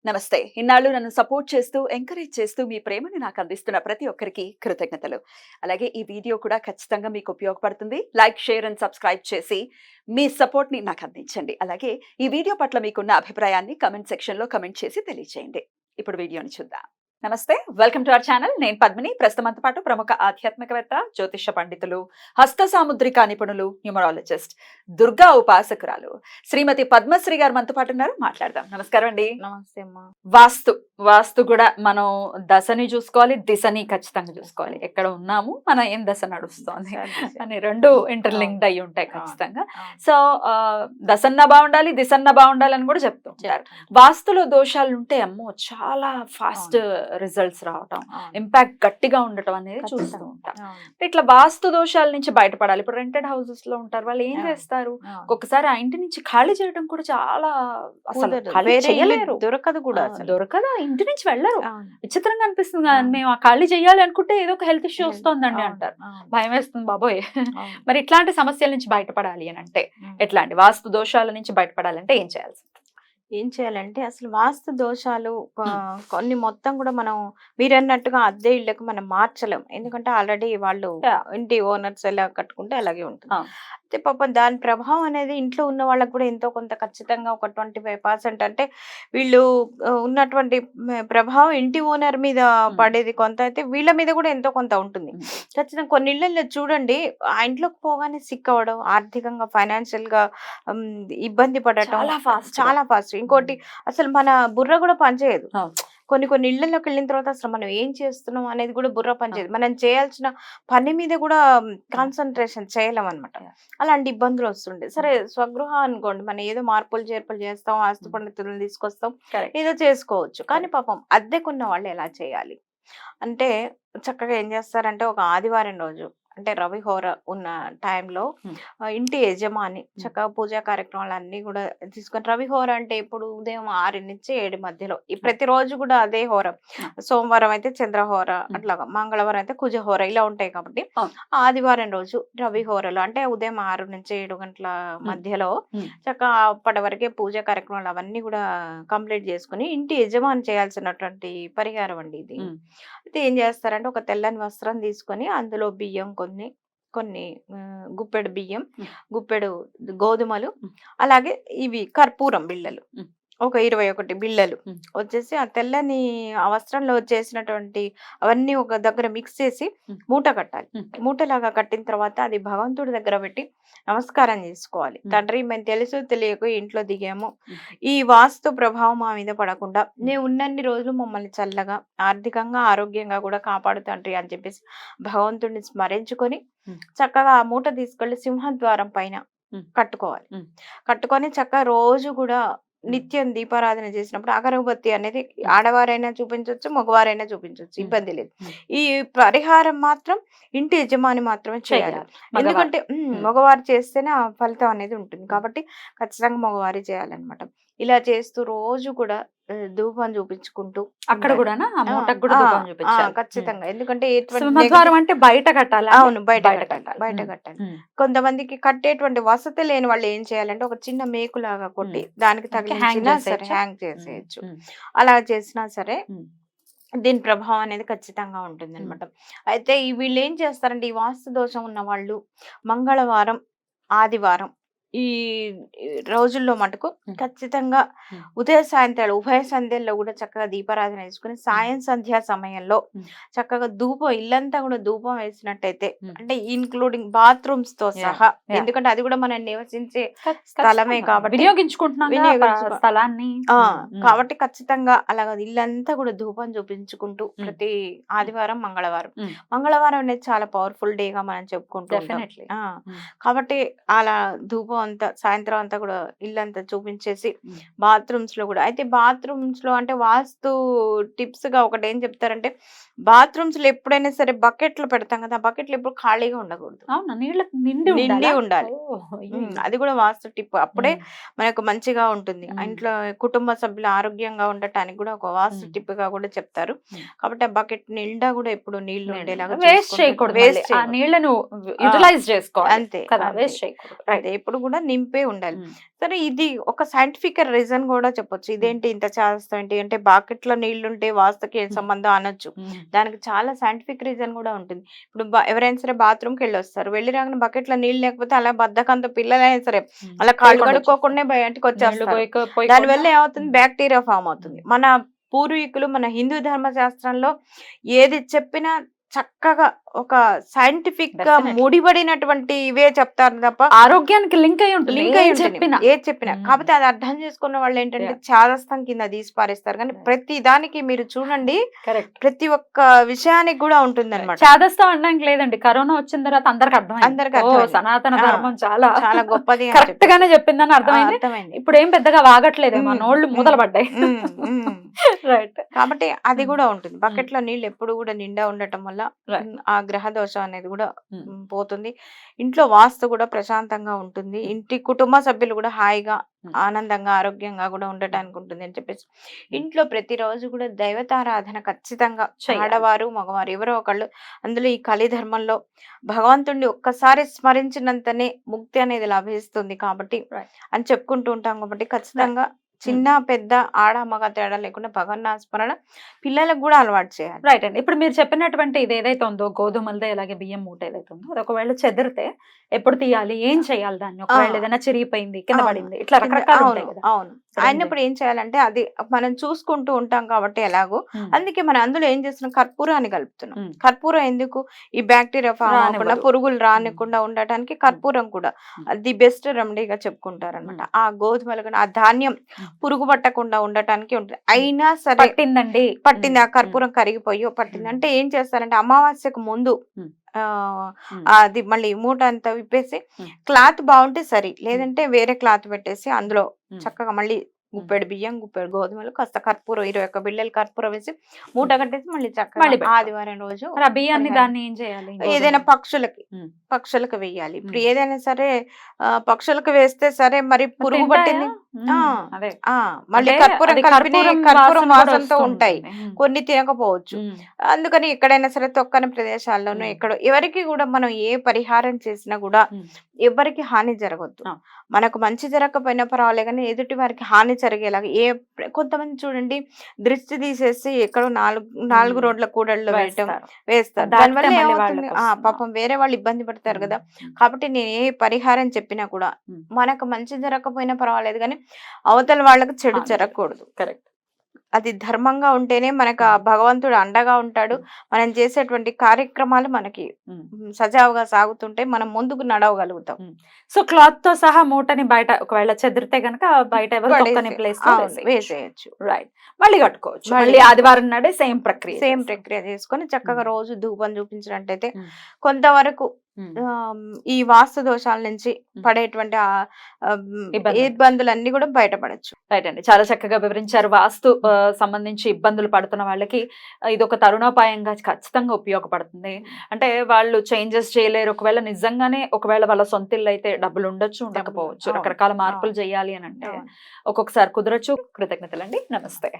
నమస్తే. ఇన్నాళ్ళు నన్ను సపోర్ట్ చేస్తూ, ఎంకరేజ్ చేస్తూ మీ ప్రేమని నాకు అందిస్తున్న ప్రతి ఒక్కరికి కృతజ్ఞతలు. అలాగే ఈ వీడియో కూడా ఖచ్చితంగా మీకు ఉపయోగపడుతుంది. లైక్, షేర్ అండ్ సబ్స్క్రైబ్ చేసి మీ సపోర్ట్‌ని నాకు అందించండి. అలాగే ఈ వీడియో పట్ల మీకున్న అభిప్రాయాన్ని కామెంట్ సెక్షన్‌లో కామెంట్ చేసి తెలియజేయండి. ఇప్పుడు వీడియోని చూద్దాం. నమస్తే. Welcome to our channel. నేను పద్మిని. ప్రస్తుతం మనతో పాటు ప్రముఖ ఆధ్యాత్మికవేత్త, జ్యోతిష పండితులు, హస్త సాముద్రిక నిపుణులు, న్యూమరాలజిస్ట్, దుర్గా ఉపాసకురాలు శ్రీమతి పద్మశ్రీ గారు మనతో పాటు ఉన్నారు. మాట్లాడదాం. నమస్కారం అండి. నమస్తే అమ్మా. వాస్తు కూడా మనం దశని చూసుకోవాలి, దిశని ఖచ్చితంగా చూసుకోవాలి. ఎక్కడ ఉన్నాము, మన ఏం దశ నడుస్తోంది అని రెండు ఇంటర్లింక్డ్ అయి ఉంటాయి ఖచ్చితంగా. సో దశన్న బాగుండాలి, దిశన్న బాగుండాలి అని కూడా చెప్తూ ఉంటారు. వాస్తులో దోషాలు ఉంటే అమ్మో చాలా ఫాస్ట్ రిజల్ట్స్ రావటం, ఇంపాక్ట్ గట్టిగా ఉండటం అనేది చూస్తూ ఉంటాం. ఇట్లా వాస్తు దోషాల నుంచి బయటపడాలి. ఇప్పుడు రెంటెడ్ హౌసెస్ లో ఉంటారు, వాళ్ళు ఏం చేస్తారు, ఒక్కొక్కసారి ఆ ఇంటి నుంచి ఖాళీ చేయడం కూడా చాలా అసలు దొరకదు కూడా, దొరకదా, ఇంటి నుంచి వెళ్ళరు. విచిత్రంగా అనిపిస్తుంది. మేము ఆ ఖాళీ చేయాలి అనుకుంటే ఏదో ఒక హెల్త్ ఇష్యూ వస్తుందండి అంటారు. భయం వేస్తుంది బాబోయ్. మరి ఇట్లాంటి సమస్యల నుంచి బయటపడాలి అని అంటే ఎట్లాంటి వాస్తు దోషాల నుంచి బయటపడాలంటే ఏం చేయాలంటే అసలు వాస్తు దోషాలు కొన్ని మొత్తం కూడా మనం మీరన్నట్టుగా అద్దె ఇళ్లకు మనం మార్చలేం. ఎందుకంటే ఆల్రెడీ వాళ్ళు ఇంటి ఓనర్స్ ఎలా కట్టుకుంటే అలాగే ఉంటుంది. అయితే పాపం దాని ప్రభావం అనేది ఇంట్లో ఉన్న వాళ్ళకు కూడా ఎంతో కొంత ఖచ్చితంగా ఒక 25% అంటే వీళ్ళు ఉన్నటువంటి ప్రభావం ఇంటి ఓనర్ మీద పడేది కొంత, అయితే వీళ్ళ మీద కూడా ఎంతో కొంత ఉంటుంది ఖచ్చితంగా. కొన్ని ఇళ్లలో చూడండి, ఆ ఇంట్లోకి పోగానే సిక్ అవ్వడం, ఆర్థికంగా ఫైనాన్షియల్ గా ఇబ్బంది పడటం చాలా ఫాస్ట్. ఇంకోటి అసలు మన బుర్ర కూడా పనిచేయదు. కొన్ని ఇళ్లలోకి వెళ్ళిన తర్వాత అసలు మనం ఏం చేస్తున్నాం అనేది కూడా బుర్ర పనిచేయదు. మనం చేయాల్సిన పని మీద కూడా కాన్సన్ట్రేషన్ చేయలేం అనమాట. అలాంటి ఇబ్బందులు వస్తుండే. సరే స్వగృహ అనుకోండి, మనం ఏదో మార్పులు చేర్పులు చేస్తాం, ఆస్తి పండితులను తీసుకొస్తాం, ఏదో చేసుకోవచ్చు. కానీ పాపం అద్దెకున్న వాళ్ళు ఎలా చేయాలి అంటే చక్కగా ఏం చేస్తారంటే ఒక ఆదివారం రోజు అంటే రవిహోర ఉన్న టైంలో ఇంటి యజమాని చక్కగా పూజా కార్యక్రమాలు అన్ని కూడా తీసుకొని, రవిహోర అంటే ఇప్పుడు ఉదయం 6 నుంచి 7 మధ్యలో, ఈ ప్రతిరోజు కూడా అదే హోర. సోమవారం అయితే చంద్రహోర, అట్లాగా మంగళవారం అయితే కుజహోర, ఇలా ఉంటాయి. కాబట్టి ఆదివారం రోజు రవిహోరలు అంటే ఉదయం 6 నుంచి 7 గంటల మధ్యలో చక్కగా అప్పటి వరకే పూజా కార్యక్రమాలు అవన్నీ కూడా కంప్లీట్ చేసుకుని ఇంటి యజమాని చేయాల్సినటువంటి పరిహారం అండి ఇది. అయితే ఏం చేస్తారంటే ఒక తెల్లని వస్త్రం తీసుకొని అందులో బియ్యం కొన్ని గుప్పెడు బియ్యం, గుప్పెడు గోధుమలు, అలాగే ఇవి కర్పూరం బిళ్ళలు ఒక 21 బిళ్ళలు వచ్చేసి ఆ తెల్లని ఆ వస్త్రంలో వచ్చేసినటువంటి అవన్నీ ఒక దగ్గర మిక్స్ చేసి మూట కట్టాలి. మూటలాగా కట్టిన తర్వాత అది భగవంతుడి దగ్గర పెట్టి నమస్కారం చేసుకోవాలి. తండ్రి, మేము తెలుసు తెలియక ఇంట్లో దిగాము, ఈ వాస్తు ప్రభావం మా మీద పడకుండా నేను ఉన్నన్ని రోజులు మమ్మల్ని చల్లగా ఆర్థికంగా ఆరోగ్యంగా కూడా కాపాడు తండ్రి అని చెప్పేసి భగవంతుడిని స్మరించుకొని చక్కగా ఆ మూట తీసుకెళ్లి సింహద్వారం పైన కట్టుకోవాలి. కట్టుకొని చక్కగా రోజు కూడా నిత్యం దీపారాధన చేసినప్పుడు అగరబత్తి అనేది ఆడవారైనా చూపించవచ్చు, మగవారైనా చూపించవచ్చు, ఇబ్బంది లేదు. ఈ పరిహారం మాత్రం ఇంటి యజమాని మాత్రమే చేయాలి. ఎందుకంటే మగవారు చేస్తేనే ఆ ఫలితం అనేది ఉంటుంది. కాబట్టి ఖచ్చితంగా మగవారి చేయాలన్నమాట. ఇలా చేస్తూ రోజు కూడా ధూపం చూపించుకుంటూ అక్కడ కూడా ఖచ్చితంగా. ఎందుకంటే అంటే బయట కట్టాలి. అవును, బయట కట్టాలి. కొంతమందికి కట్టేటువంటి వసతి లేని వాళ్ళు ఏం చేయాలంటే ఒక చిన్న మేకులాగా కొట్టి దానికి తగిలించినా సరే, హ్యాంగ్ చేసేయచ్చు. అలా చేసినా సరే దీని ప్రభావం అనేది ఖచ్చితంగా ఉంటుంది అనమాట. అయితే వీళ్ళు ఏం చేస్తారంటే ఈ వాస్తు దోషం ఉన్న వాళ్ళు మంగళవారం, ఆదివారం ఈ రోజుల్లో మటుకు ఖచ్చితంగా ఉదయ సాయంత్రాలు ఉభయ సంధ్యల్లో కూడా చక్కగా దీపారాధన వేసుకుని సాయం సంధ్యా సమయంలో చక్కగా ధూపం, ఇల్లంతా కూడా ధూపం వేసినట్టయితే, అంటే ఇన్క్లూడింగ్ బాత్రూమ్స్ తో సహా, ఎందుకంటే అది కూడా మనం నివసించే స్థలమే కాబట్టి స్థలాన్ని కాబట్టి ఖచ్చితంగా అలాగా ఇల్లంతా కూడా ధూపం చూపించుకుంటూ ప్రతి ఆదివారం, మంగళవారం అనేది చాలా పవర్ఫుల్ డేగా మనం చెప్పుకుంటూ ఉంటాం. కాబట్టి అలా ధూపం అంతా సాయంత్రం అంతా కూడా ఇల్లంతా చూపించేసి బాత్రూమ్స్ లో కూడా, అయితే బాత్రూమ్స్ లో అంటే వాస్తు టిప్స్ గా ఒకటి ఏం చెప్తారంటే బాత్రూమ్స్ లో ఎప్పుడైనా సరే బకెట్లు పెడతాం కదా, ఆ బకెట్లు ఎప్పుడు ఖాళీగా ఉండకూడదు, నిండి ఉండాలి. అది కూడా వాస్తు టిప్. అప్పుడే మనకు మంచిగా ఉంటుంది. ఇంట్లో కుటుంబ సభ్యులు ఆరోగ్యంగా ఉండటానికి కూడా ఒక వాస్తు టిప్ గా కూడా చెప్తారు. కాబట్టి ఆ బకెట్ నిండా కూడా ఎప్పుడు నీళ్లు ఉండేలాగా వేస్ట్ చేయకూడదు, నీళ్లను యూటిలైజ్ చేసుకోవాలి. అంతే. ఎప్పుడు కూడా కూడా నింపే ఉండాలి. ఉమ్, సరే ఇది ఒక సైంటిఫిక్ రీజన్ కూడా చెప్పొచ్చు. ఇదేంటి ఇంత చేస్తాం ఏంటి అంటే బాకెట్లో నీళ్లుంటే వాస్తుకి ఏం సంబంధం అనొచ్చు. ఉమ్, దానికి చాలా సైంటిఫిక్ రీజన్ కూడా ఉంటుంది. ఇప్పుడు ఎవరైనా సరే బాత్రూమ్కి వెళ్ళి వస్తారు, వెళ్ళి రాగానే బకెట్లో నీళ్ళు లేకపోతే అలా బద్ధకంతో పిల్లలైనా సరే ఉమ్. అలా కాళ్ళు పోయకుండా కడుక్కోకుండా బయటకు నీళ్లు వచ్చేస్తారు. దానివల్ల ఏమవుతుంది, ఉమ్. బ్యాక్టీరియా ఫామ్ అవుతుంది. మన పూర్వీకులు మన హిందూ ధర్మశాస్త్రంలో ఏది చెప్పినా చక్కగా ఒక సైంటిఫిక్ గా Definitely. ముడిపడినటువంటి ఇవే చెప్తారు తప్ప ఆరోగ్యానికి లింక్ అయి ఉంటుంది లింక్ ఏం అయి ఉంటుంది. చెప్పినా. ఏది చెప్పినా కాకపోతే అది అర్థం చేసుకున్న వాళ్ళు ఏంటంటే Yeah. చాదస్తం కింద తీసి పారేస్తారు. కానీ Yeah. ప్రతి దానికి మీరు చూడండి, కరెక్ట్. ప్రతి ఒక్క విషయానికి కూడా ఉంటుంది అనమాట. చాదస్తం అనడానికి లేదండి, కరోనా వచ్చిన తర్వాత అందరికి అందరికి అర్థమైంది అర్థమైంది. సనాతన ఆ, ధర్మం చాలా చాలా గొప్పది అని కరెక్ట్ గానే చెప్పిందని అర్థమైంది. అర్థమైంది. ఇప్పుడు ఏం పెద్దగా వాగట్లేదు, మన ఉమ్, నోళ్ళు మూతలు పడ్డాయి. ఉమ్, ఉమ్. రైట్. కాబట్టి అది ఉమ్. కూడా ఉంటుంది. బకెట్ లో నీళ్ళు ఎప్పుడు కూడా నిండా ఉండటం వల్ల Right. ఆ గ్రహ దోషం అనేది కూడా ఉమ్. పోతుంది. ఇంట్లో వాస్తు కూడా ప్రశాంతంగా ఉంటుంది. ఇంటి కుటుంబ సభ్యులు కూడా హాయిగా ఉమ్. ఆనందంగా ఆరోగ్యంగా కూడా ఉండటానికి ఉంటుంది అని చెప్పేసి ఇంట్లో ప్రతిరోజు కూడా దైవతారాధన ఖచ్చితంగా చెయ్యాలి. ఆడవారు మగవారు ఎవరో ఒకళ్ళు, అందులో ఈ కలి ధర్మంలో భగవంతుడిని ఒక్కసారి స్మరించినంతనే ముక్తి అనేది లభిస్తుంది కాబట్టి Right. అని చెప్పుకుంటూ ఉంటాం. కాబట్టి ఖచ్చితంగా చిన్న పెద్ద ఆడ మగ తేడా లేకుండా భగవన్నామ స్మరణ పిల్లలకు కూడా అలవాటు చేయాలి. రైట్ అండి. ఇప్పుడు మీరు చెప్పినటువంటి ఇది ఏదైతే ఉందో గోధుమలదే అలాగే బియ్యం మూట ఏదైతే ఉందో అది ఒకవేళ చెదిరితే ఎప్పుడు తీయాలి, ఏం చేయాలి దాన్ని, ఒకవేళ ఏదైనా చిరిగిపోయింది, కింద అవును. పడింది, ఇట్లా రకరకాలు ఉంటాయి అవును కదా. అవును అయినప్పుడు ఏం చేయాలంటే అది మనం చూసుకుంటూ ఉంటాం కాబట్టి ఎలాగో ఉమ్. అందుకే మనం అందులో ఏం చేస్తున్నాం, కర్పూరాన్ని కలుపుతున్నాం. ఉమ్. కర్పూరం ఎందుకు, ఈ బ్యాక్టీరియా ఫామ్ అవ్వకుండా రానివ్వదు. పురుగులు రానికుండా ఉండటానికి కర్పూరం కూడా ది బెస్ట్ రెమెడీగా చెప్పుకుంటారు అనమాట. ఆ గోధుమలు కానీ ఆ ధాన్యం పురుగు పట్టకుండా ఉండటానికి ఉంటుంది. అయినా సరే పట్టిందండి, పట్టింది, ఆ కర్పూరం కరిగిపోయి పట్టింది అంటే ఏం చేస్తారంటే అమావాస్యకు ముందు ఉమ్. ఆ ఉమ్. అది మళ్ళీ మూట అంతా విప్పేసి ఉమ్. క్లాత్ బాగుంటే సరి, లేదంటే వేరే క్లాత్ పెట్టేసి అందులో ఉమ్. చక్కగా మళ్ళీ గుప్పెడు బియ్యం గుప్పెడు గోధుమలు కాస్త కర్పూరం 21 బిళ్ళలు కర్పూరం వేసి మూట కట్టేసి మళ్ళీ చక్కగా మళ్ళీ పెడతాం. ఆదివారం రోజు మరి ఆ బియ్యాన్ని పరిహారం. దాన్ని ఏం చేయాలి? ఏదైనా పక్షులకి ఉమ్. పక్షులకు వేయాలి. ఇప్పుడు ఉమ్. ఏదైనా సరే పక్షులకు వేస్తే సరే మరి పురుగు తింటాయా? పట్టింది. ఉమ్. ఆ, అదే. ఆ, మళ్ళీ అంటే కర్పూరం అది కలిపిన కర్పూరం కర్పూరం వాసన కూడా వాసనతో వస్తూ ఉంటాయి, ఉంటుంది. ఉమ్. కొన్ని తినకపోవచ్చు. ఉమ్. అందుకని ఎక్కడైనా సరే తొక్కని ప్రదేశాల్లోనూ ఉమ్. ఎక్కడో ఎవరికి కూడా మనం ఏ పరిహారం చేసినా కూడా ఉమ్. ఎవరికి హాని జరగద్దు. ఆ. మనకు మంచి జరగకపోయినా పర్వాలే కానీ ఎదుటి వారికి హాని జరిగేలాగా కొంతమంది చూడండి దృష్టి తీసేసి ఎక్కడో నాలుగు ఉమ్. రోడ్ల కూడల్లో వేస్తారు. వేస్తారు. దాటితే దానివల్ల మళ్ళీ ఏమవుతుంది, వాళ్ళకి వస్తుంది. పాపం వేరే వాళ్ళు ఇబ్బంది పడతారు కదా. ఉమ్. కాబట్టి నేను ఏ పరిహారం చెప్పినా కూడా ఉమ్. మనకు మంచి జరగకపోయినా పర్వాలేదు కానీ అవతల వాళ్ళకి చెడు హాని జరగకూడదు. కరెక్ట్. అది ధర్మంగా ఉంటేనే మనకు ఆ భగవంతుడు అండగా ఉంటాడు. మనం చేసేటువంటి కార్యక్రమాలు మనకి సజావుగా సాగుతుంటే మనం ముందుకు నడవగలుగుతాం. సో క్లాత్ తో సహా మూటని బయట ఒకవేళ చెదిరితే గనక బయట ఎవరు తొక్కని ప్లేస్ లో వేసేయచ్చు. రైట్. మళ్ళీ కట్టుకోవచ్చు. మళ్ళీ మళ్ళీ ఆదివారం నాడే సేమ్ ప్రక్రియ చేసుకొని చక్కగా రోజు ధూపం చూపించినట్టయితే ఉమ్. కొంతవరకు ఉమ్. ఈ వాస్తు దోషాల నుంచి పడేటువంటి ఇబ్బందులన్నీ కూడా బయటపడచ్చు. రైట్ అండి, చాలా చక్కగా వివరించారు. వాస్తు సంబంధించి ఇబ్బందులు పడుతున్న వాళ్ళకి ఇది ఒక తరుణోపాయంగా ఖచ్చితంగా ఉపయోగపడుతుంది. అంటే వాళ్ళు చేంజెస్ చేయలేరు, ఒకవేళ నిజంగానే ఒకవేళ వాళ్ళ సొంత ఇల్లు అయితే డబ్బులు ఉండొచ్చు ఉండకపోవచ్చు, రకరకాల మార్పులు చేయాలి అని అంటే ఒక్కొక్కసారి కుదరచ్చు. కృతజ్ఞతలండి, నమస్తే.